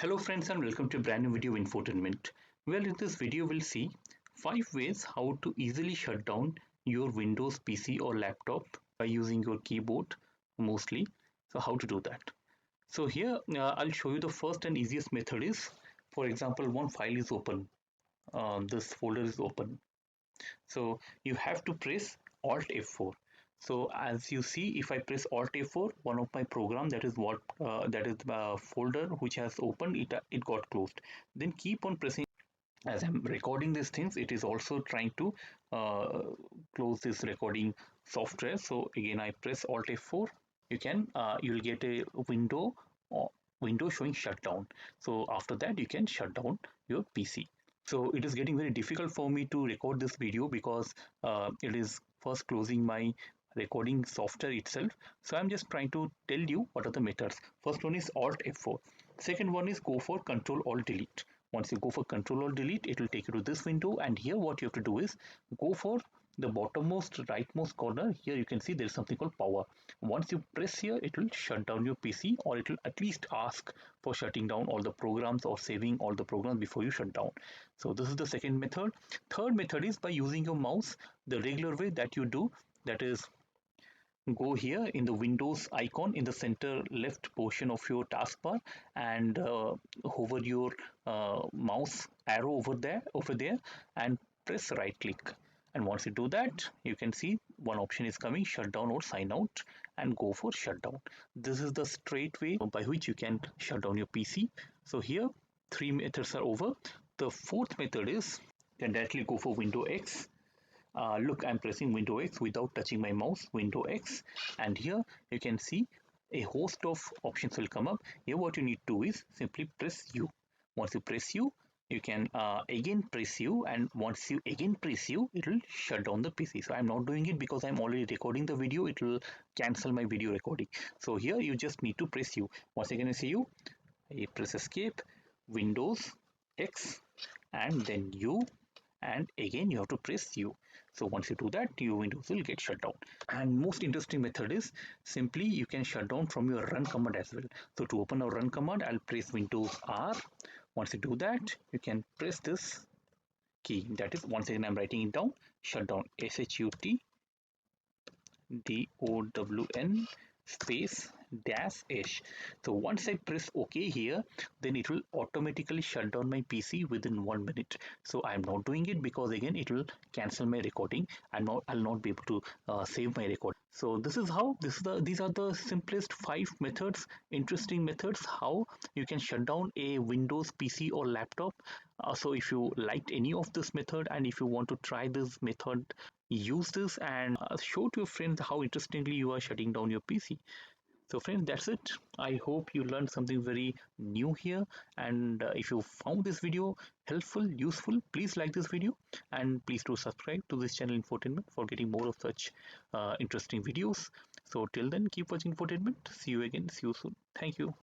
Hello friends and welcome to a brand new video infotainment. Well, in this video we'll see 5 ways how to easily shut down your Windows PC or laptop by using your keyboard mostly. So how to do that? So here I'll show you the first and easiest method is, for example, one file is open. This folder is open. So you have to press Alt F4. So as you see, if I press Alt F4, one of my program, that is the folder which has opened, it got closed. Then keep on pressing. As I'm recording these things, it is also trying to close this recording software. So again, I press Alt F4. You'll get a window showing shutdown. So after that, you can shut down your PC. So it is getting very difficult for me to record this video because it is first closing my recording software itself. So I'm just trying to tell you what are the methods. First one is Alt F4. Second one is go for Ctrl Alt Delete. Once you go for Ctrl Alt Delete, it will take you to this window, and here what you have to do is go for the bottommost rightmost corner. Here you can see there is something called power. Once you press here, it will shut down your PC, or it will at least ask for shutting down all the programs or saving all the programs before you shut down. So this is the second method. Third method is by using your mouse the regular way that you do, that is, go here in the Windows icon in the center left portion of your taskbar and hover your mouse arrow over there and press right click. And once you do that, you can see one option is coming, shutdown or sign out, and go for shutdown. This is the straight way by which you can shut down your PC. So here three methods are over. The fourth method is you can directly go for Window X. Look, I'm pressing Window X without touching my mouse, Window X, and here you can see a host of options will come up. Here what you need to do is simply press U. Once you press U, you can again press U, and once you again press U, it will shut down the PC. So I'm not doing it because I'm already recording the video. It will cancel my video recording. So here you just need to press U. Once again I say U, I press Escape, Windows X, and then U, and again you have to press U. So once you do that, your Windows will get shut down. And most interesting method is simply you can shut down from your run command as well. So to open a run command, I'll press Windows R. Once you do that, you can press this key, that is, once again I'm writing it down, shutdown, SHUTDOWN space dash h. So once I press OK here, then it will automatically shut down my PC within 1 minute. So I'm not doing it because again it will cancel my recording. I'll not be able to save my record. So this is how these are the simplest 5 methods, interesting methods how you can shut down a Windows PC or laptop. So if you liked any of this method, and if you want to try this method, use this and show to your friends how interestingly you are shutting down your PC. So friends, that's it. I hope you learned something very new here, and if you found this video helpful, useful, please like this video and please do subscribe to this channel Infotainment for getting more of such interesting videos. So till then, keep watching Infotainment. See you again, see you soon. Thank you.